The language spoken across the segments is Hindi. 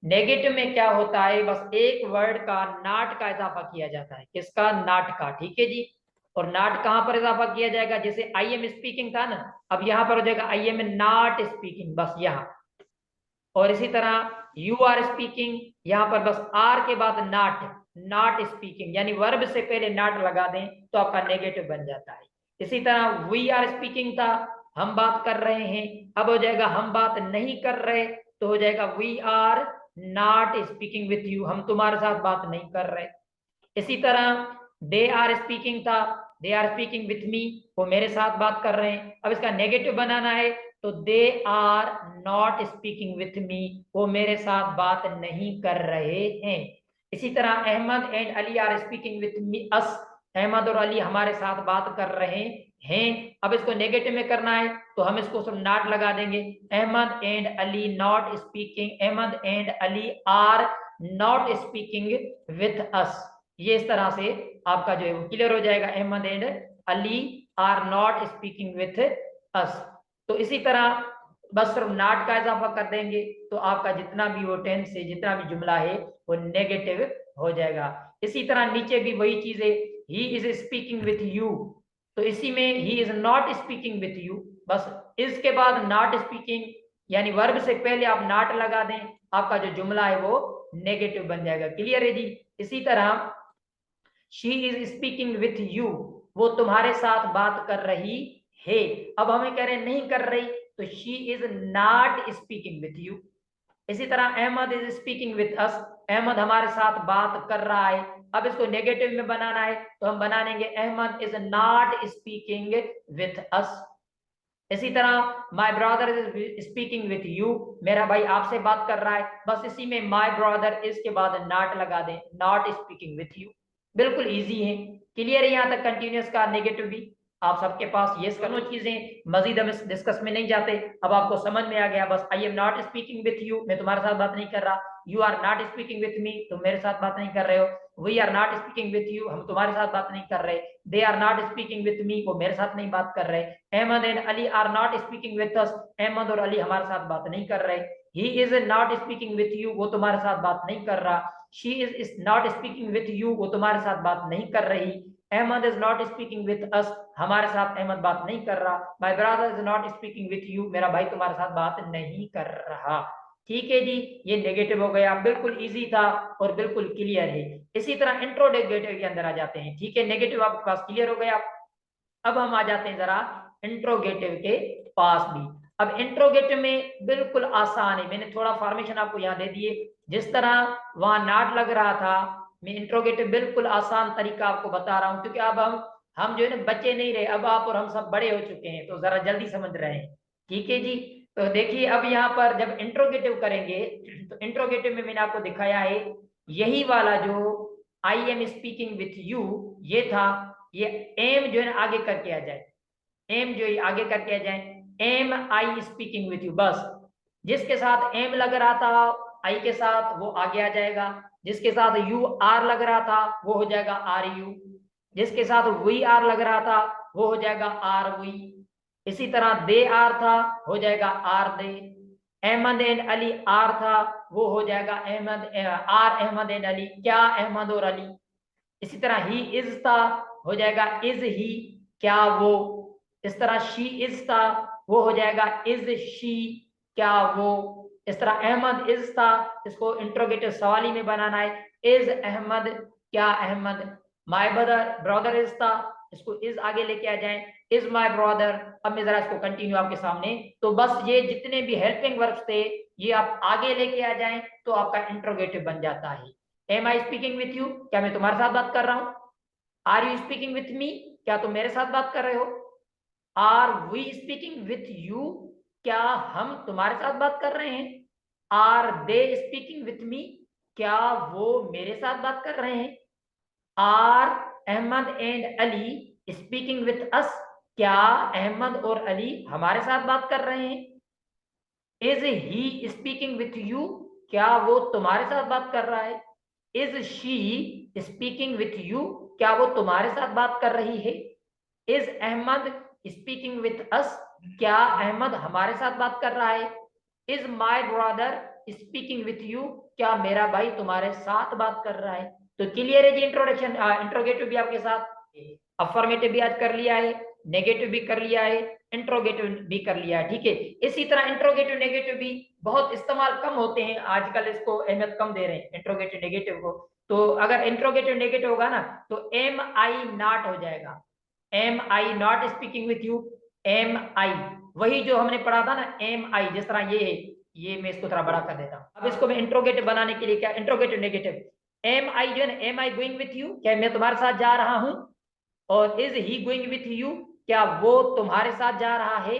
नेगेटिव में क्या होता है, बस एक वर्ड का नॉट का इजाफा किया जाता है। किसका? नॉट का। ठीक है जी। और नॉट कहां पर इजाफा किया जाएगा? जैसे आई एम स्पीकिंग था ना, अब यहां पर हो जाएगा आई एम नॉट स्पीकिंग, बस यहाँ। और इसी तरह यू आर स्पीकिंग, यहां पर बस आर के बाद नॉट, नॉट स्पीकिंग, यानी वर्ब से पहले नॉट लगा दें तो आपका नेगेटिव बन जाता है। इसी तरह वी आर स्पीकिंग था, हम बात कर रहे हैं, अब हो जाएगा हम बात नहीं कर रहे, तो हो जाएगा we are not speaking with you, हम तुम्हारे साथ बात नहीं कर रहे। इसी तरह दे आर स्पीकिंग था, they are speaking with me, वो मेरे साथ बात कर रहे हैं। अब इसका नेगेटिव बनाना है तो they are not speaking with me, वो मेरे साथ बात नहीं कर रहे हैं। इसी तरह Ahmad and Ali are speaking with me us, Ahmad और अली हमारे साथ बात कर रहे हैं। अब इसको नेगेटिव में करना है तो हम इसको सब नॉट लगा देंगे। Ahmad and Ali not speaking, Ahmad and Ali are not speaking with us. ये इस तरह से आपका जो है वो क्लियर हो जाएगा, Ahmad and Ali are not speaking with us. तो इसी तरह बस सिर्फ नॉट का इजाफा कर देंगे तो आपका जितना भी वो टेंस से जितना भी जुमला है वो नेगेटिव हो जाएगा। इसी तरह नीचे भी वही चीज है, he is speaking with you, तो इसी में ही is not speaking with you, बस इसके बाद नॉट स्पीकिंग यानी वर्ब से पहले आप नॉट लगा दें, आपका जो जुमला है वो नेगेटिव बन जाएगा। क्लियर है जी। इसी तरह she is speaking with you, वो तुम्हारे साथ बात कर रही है। अब हमें कह रहे हैं नहीं कर रही, तो she is not speaking with you. इसी तरह Ahmad is speaking with us, Ahmad हमारे साथ बात कर रहा है। अब इसको नेगेटिव में बनाना है तो हम बना लेंगे Ahmad is not speaking with us. इसी तरह my brother is speaking with you, मेरा भाई आपसे बात कर रहा है, बस इसी में माई ब्रदर इसके बाद नॉट लगा दें, नॉट स्पीकिंग विथ यू। बिल्कुल इजी है। क्लियर है यहाँ तक कंटिन्यूअस का नेगेटिव भी आप सबके पास? ये दोनों चीजें मजीद हम डिस्कस में नहीं जाते, अब आपको समझ में आ गया। बस I am not speaking with you, मैं तुम्हारे साथ बात नहीं कर रहा। You are not speaking with me, तुम मेरे साथ बात नहीं कर रहे हो। We are not speaking with you, हम तुम्हारे साथ बात नहीं कर रहे। They are not speaking with me, वो मेरे साथ नहीं बात कर रहे। Ahmad and Ali are not speaking with us, Ahmad और अली हमारे साथ बात नहीं कर रहे। He is not speaking with you, वो तुम्हारे साथ बात नहीं कर रहा। She is not speaking with you, वो तुम्हारे साथ बात नहीं कर रही। Ahmad is not speaking with us, हमारे साथ अहमद बात नहीं कर रहा। My brother is not speaking with you, मेरा भाई तुम्हारे साथ बात नहीं कर रहा। ठीक है जी, ये नेगेटिव हो गया, बिल्कुल इजी था और बिल्कुल क्लियर है। इसी तरह इंट्रोगेटिव के अंदर आ जाते हैं। ठीक है, नेगेटिव आपके पास क्लियर हो गया। अब हम आ जाते हैं जरा इंट्रोगेटिव के पास भी। अब इंट्रोगेटिव में बिल्कुल आसान है, मैंने थोड़ा फॉर्मेशन आपको यहाँ दे दिए। जिस तरह वहां नॉट लग रहा था, मैं इंट्रोगेटिव बिल्कुल आसान तरीका आपको बता रहा हूँ, क्योंकि अब हम जो है ना बच्चे नहीं रहे, अब आप और हम सब बड़े हो चुके हैं, तो जरा जल्दी समझ रहे हैं। ठीक है जी। तो देखिए अब यहाँ पर जब इंट्रोगेटिव करेंगे तो इंट्रोगेटिव में मैंने आपको दिखाया है यही वाला जो I am speaking with you, ये था, ये एम जो है ना आगे करके आ जाए, एम जो है आगे करके आ जाए, am I speaking with you, बस जिसके साथ एम लग रहा था आई के साथ वो आगे आ जाएगा, जिसके साथ यू आर लग रहा था वो हो जाएगा आर यू, जिसके साथ वी आर लग रहा था वो हो जाएगा आर वी। इसी तरह दे आर था, हो जाएगा are they. Ahmed and Ali are था, वो हो जाएगा अहमद आर अहमद एंड अली, क्या अहमद और अली। इसी तरह ही इज था, हो जाएगा इज ही, क्या वो। इस तरह शी इज था, वो हो जाएगा इज शी, क्या वो। इस तरह अहमद इज था, इसको इंट्रोगेटिव सवाली में बनाना है, इज अहमद, क्या Ahmed. My brother brother is था, इसको इज आगे लेके आ जाए, इज माय ब्रदर। अब मैं जरा इसको कंटिन्यू आपके सामने, तो बस ये जितने भी हेल्पिंग वर्ब्स थे ये आप आगे लेके आ जाएं तो आपका इंट्रोगेटिव बन जाता है। Am I speaking with you, क्या मैं तुम्हारे साथ बात कर रहा हूं। Are you speaking with me, क्या तुम मेरे साथ बात कर रहे हो। Are we speaking with you, क्या हम तुम्हारे साथ बात कर रहे हैं। Are they speaking with me, क्या वो मेरे साथ बात कर रहे हैं। Are Ahmed and Ali speaking with us, क्या अहमद और अली हमारे साथ बात कर रहे हैं। Is he speaking with you, क्या वो तुम्हारे साथ बात कर रहा है। Is she speaking with you, क्या वो तुम्हारे साथ बात कर रही है। Is Ahmed speaking with us, क्या अहमद हमारे साथ बात कर रहा है। Is my brother speaking with you, क्या मेरा भाई तुम्हारे साथ बात कर रहा है। तो क्लियर है जी, इंट्रोडक्शन इंट्रोगेटिव भी आपके साथ, अफर्मेटिव भी आज कर लिया है, नेगेटिव भी कर लिया है, इंट्रोगेटिव भी कर लिया है, ठीक है। इसी तरह इंट्रोगेटिव नेगेटिव भी बहुत इस्तेमाल कम होते हैं आजकल, इसको अहमियत कम दे रहे हैं इंट्रोगेटिव नेगेटिव को। तो अगर इंट्रोगेटिव नेगेटिव होगा ना तो एम आई नॉट हो जाएगा, am I not speaking with you, am I, वही जो हमने पढ़ा था ना एम आई, जिस तरह ये है, ये मैं इसको थोड़ा बड़ा कर देता हूँ। अब इसको मैं इंट्रोगेटिव बनाने के लिए क्या, इंट्रोगेटिव नेगेटिव, एम आई जो है ना, am I going with you, क्या मैं तुम्हारे साथ जा रहा हूं, और is he going with you, क्या वो तुम्हारे साथ जा रहा है,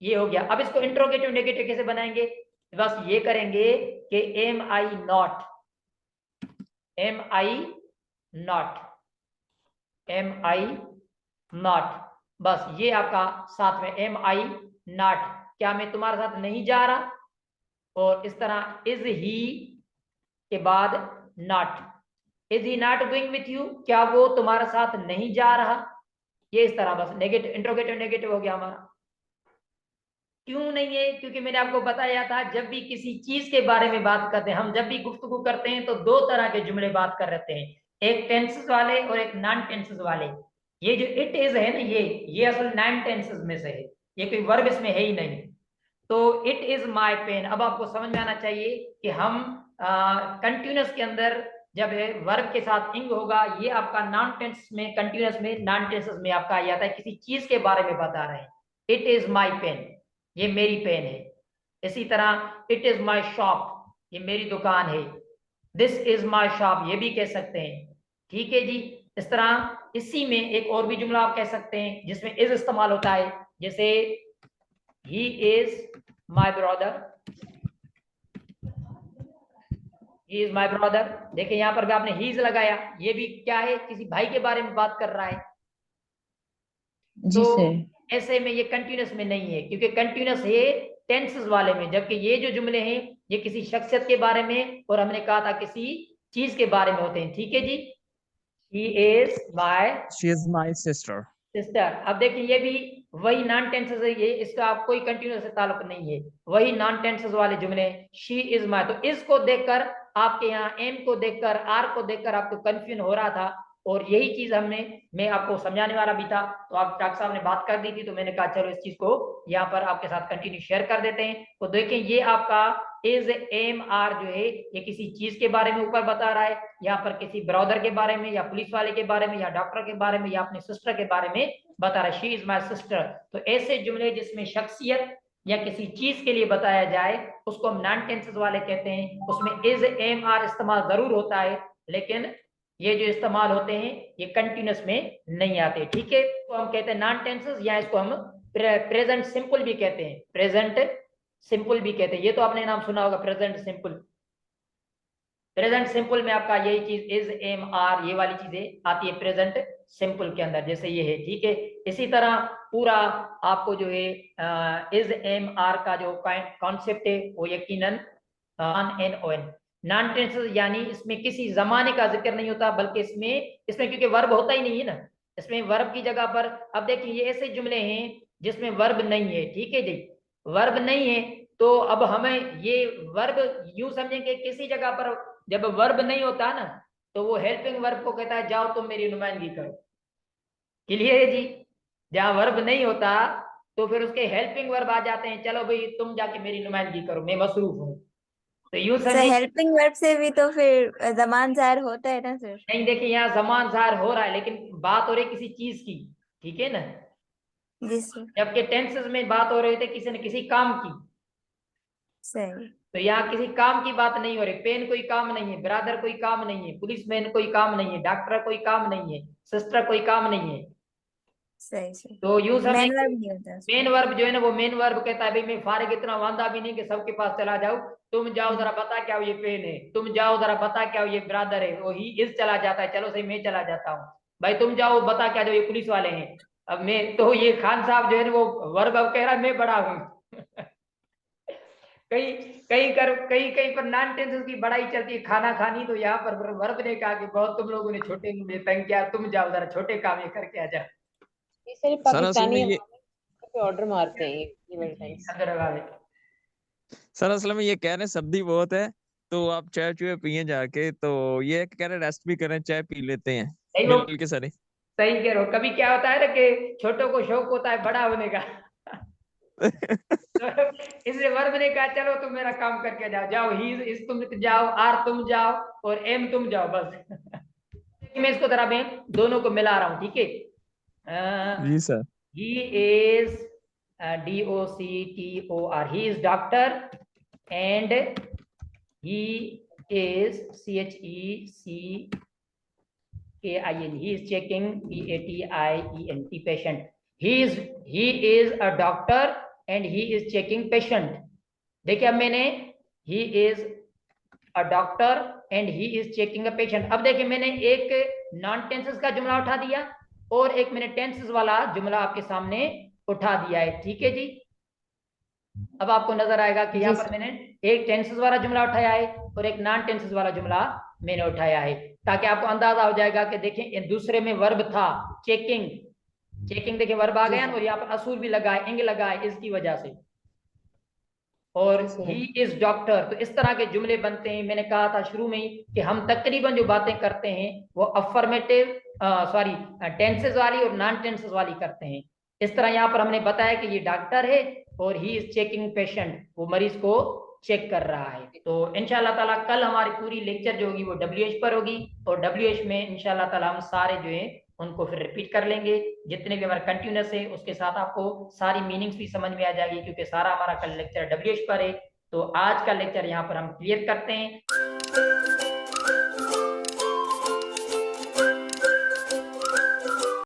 ये हो गया। अब इसको इंट्रोगेटिव नेगेटिव कैसे बनाएंगे, बस ये करेंगे कि am I not, am I not, am I not, बस ये आपका साथ में एम आई नॉट, क्या मैं तुम्हारे साथ नहीं जा रहा, और इस तरह इज ही के बाद not, is he not going with you, क्या वो तुम्हारे साथ नहीं जा रहा, ये इस तरह, बस नेगेटिव इंट्रोगेटिव नेगेटिव हो गया हमारा। क्यों नहीं है, क्योंकि मैंने आपको बताया था जब भी किसी चीज के बारे में बात करते हैं, हम जब भी गुफ्तगू करते हैं तो दो तरह के जुमले बात कर रहते हैं, एक टेंसेस वाले और एक नॉन टेंसेस वाले। ये जो इट इज है ना, ये असल नॉन टेंसेस में से है, ये कोई वर्ब इसमें है ही नहीं। तो इट इज माई पेन, अब आपको समझ में आना चाहिए कि हम कंटिन्यूस के अंदर जब वर्ब के साथ इंग होगा, ये आपका नॉन टेंस में, कंटिन्यूस में, नॉन टेंसेस में आपका आ जाता है, किसी चीज के बारे में बता रहे हैं। इट इज माई पेन, ये मेरी पेन है। इसी तरह इट इज माई शॉप, ये मेरी दुकान है। दिस इज माई शॉप, ये भी कह सकते हैं, ठीक है जी। इस तरह इसी में एक और भी जुमला आप कह सकते हैं जिसमें इज इस्तेमाल होता है, जैसे ही is my brother, he is my brother, देखिए यहां पर भी आपने ही इज लगाया, ये भी क्या है, किसी भाई के बारे में बात कर रहा है। जी तो सर। ऐसे में ये कंटिन्यूस में नहीं है, क्योंकि कंटिन्यूस है टेंसेस वाले में, जबकि ये जो जुमले हैं ये किसी शख्सियत के बारे में, और हमने कहा था किसी चीज के बारे में होते हैं, ठीक है जी। He is my She is my sister. Sister, अब देखिए ये भी वही नॉन टेंसेस है, ये इसका आप कोई कंटिन्यूस से ताल्लुक नहीं है, वही नॉन टेंसेस वाले जुमले, शी इज माई। तो इसको देखकर आपके यहाँ एम को देखकर, आर को देखकर आपको कंफ्यूजन हो रहा था, और यही चीज मैं आपको समझाने वाला भी था, तो आप डॉक्टर साहब ने बात कर दी थी, तो मैंने कहा चलो इस चीज को यहाँ पर आपके साथ कंटिन्यू शेयर कर देते हैं। तो देखें ये आपका इज एम आर जो है ये किसी चीज के बारे में ऊपर बता रहा है, यहाँ पर किसी ब्रदर के बारे में, या पुलिस वाले के बारे में, या डॉक्टर के बारे में, या अपने सिस्टर के बारे में बता रहा है, शी इज माई सिस्टर। तो ऐसे जुमले जिसमें शख्सियत या किसी चीज के लिए बताया जाए उसको हम नॉन टेंसेस वाले कहते हैं, उसमें इज एम आर इस्तेमाल जरूर होता है, लेकिन ये जो इस्तेमाल होते हैं ये कंटिन्यूस में नहीं आते, ठीक है। तो हम कहते हैं नॉन टेंसेस, या इसको हम प्रेजेंट सिंपल भी कहते हैं, प्रेजेंट सिंपल भी कहते हैं, ये तो आपने नाम सुना होगा प्रेजेंट सिंपल। प्रेजेंट सिंपल में आपका यही चीज इज एम आर ये वाली चीजें आती है प्रेजेंट सिंपल के अंदर, जैसे ये है, ठीक है। इसी तरह पूरा आपको जो है इज एम आर का जो कॉन्सेप्ट है वो यकीनन N O N, non tenses, यानी इसमें किसी जमाने का जिक्र नहीं होता, बल्कि इसमें क्योंकि वर्ब होता ही नहीं है ना, इसमें वर्ब की जगह पर, अब देखिए ये ऐसे जुमले हैं जिसमें वर्ब नहीं है, ठीक है जी, वर्ब नहीं है, तो अब हमें ये वर्ब यूं समझेंगे किसी जगह पर जब वर्ब नहीं होता ना तो वो हेल्पिंग वर्ब को कहता है जाओ तुम मेरी नुमाइंदगी करो, क्लियर है जी। जहां वर्ब नहीं होता तो फिर उसके हेल्पिंग वर्ब आ जाते हैं, चलो भाई तुम जाके मेरी नुमाइंदगी करो, मैं मसरूफ हूँ। तो यूं सर समझे, हेल्पिंग वर्ब से भी तो फिर जमान ज़ाहिर होता है ना सर। नहीं देखिए यहाँ जमान ज़ाहिर हो रहा है, लेकिन बात हो रही किसी चीज की, ठीक है ना, जी सर। जबकि टेंसेस में बात हो रही थी किसी न किसी काम की, सही। तो यहाँ किसी काम की बात नहीं हो रही, पेन कोई काम नहीं है, ब्रदर कोई काम नहीं है, पुलिसमैन कोई काम नहीं है, डॉक्टर कोई काम नहीं है, सिस्टर कोई काम नहीं है। सही सही। तो यूं समझे मेन वर्ब नहीं होता मेन उसमें। वर्ब जो है ना, वो मेन वर्ब कहता है भाई मैं फारिग इतना वांदा भी नहीं कि सबके पास चला जाऊं, तुम जाओ जरा बता क्या ये पेन है, तुम जाओ जरा बता क्या ये ब्रदर है, वो ही इज चला जाता है, चलो सही मैं चला जाता हूँ, भाई तुम जाओ बता क्या जो ये पुलिस वाले हैं। अब मैं तो ये खान साहब जो है ना वो वर्ब अब कह रहा है मैं बड़ा हूँ कहीं कहीं कहीं पर नॉन टेंसेस की बड़ाई चलती है, खाना खानी, तो यहाँ पर वर्ब ने कहा कि बहुत तुम लोगों ने छोटे में तंग किया, तुम जाओ जरा छोटे काम ये करके आ जाओ। ये सारे सर असल में पाकिस्तानी ये पे ऑर्डर मारते हैं ये वर्ड टाइम्स। अंदर लगा ले। सर असल में ये कह रहे हैं सर्दी बहुत है, तो आप चाय चुए पिए जाके, तो ये कह रहे रेस्ट भी करें, चाय पी लेते हैं नहीं वो मिल के सारे। सही कह रहे हो, कभी क्या होता है ना कि छोटों को शौक होता है बड़ा होने का। तो इसलिए वर्ब ने कहा चलो तुम मेरा काम करके जाओ, जाओ ही इस तुम जाओ, आर तुम जाओ, और एम तुम जाओ बस। मैं इसको जरा मैं दोनों को मिला रहा हूं, ठीक है। जी sir. He is DOCTOR, he is doctor, and he is CHECKIN, he is checking, PATIENT, patient. He is a doctor and he is checking patient. देखिए अब मैंने he is a doctor and he is checking a patient, अब देखिए मैंने एक नॉन टेंसेस का जुमला उठा दिया और एक मैंने टेंसेस वाला जुमला आपके सामने उठा दिया है, ठीक है जी। अब आपको नजर आएगा कि यहाँ पर मैंने एक टेंसेस वाला जुमला उठाया है और एक नॉन टेंसेस वाला जुमला मैंने उठाया है, ताकि आपको अंदाजा हो जाएगा कि देखें दूसरे में वर्ब था चेकिंग, चेकिंग देखिए वर्ब आ गया ना, और यहाँ पर असूल भी लगा है, इंग लगा है इसकी वजह से, और ही इज डॉक्टर। तो इस तरह के जुमले बनते हैं। मैंने कहा था शुरू में ही कि हम तकरीबन जो बातें करते हैं वो अफर्मेटिव सॉरी टेंसेस वाली और नॉन टेंसेस वाली करते हैं। इस तरह यहाँ पर हमने बताया कि ये डॉक्टर है और ही इज चेकिंग पेशेंट, वो मरीज को चेक कर रहा है। तो इंशाल्लाह ताला कल हमारी पूरी लेक्चर जो होगी वो WH पर होगी, और WH में इंशाल्लाह ताला हम सारे जो है उनको फिर रिपीट कर लेंगे, जितने भी हमारे कंटिन्यूस है उसके साथ आपको सारी मीनिंग्स भी समझ में आ जाएगी, क्योंकि सारा हमारा कल लेक्चर WH पर है। तो आज का लेक्चर यहाँ पर हम क्लियर करते हैं।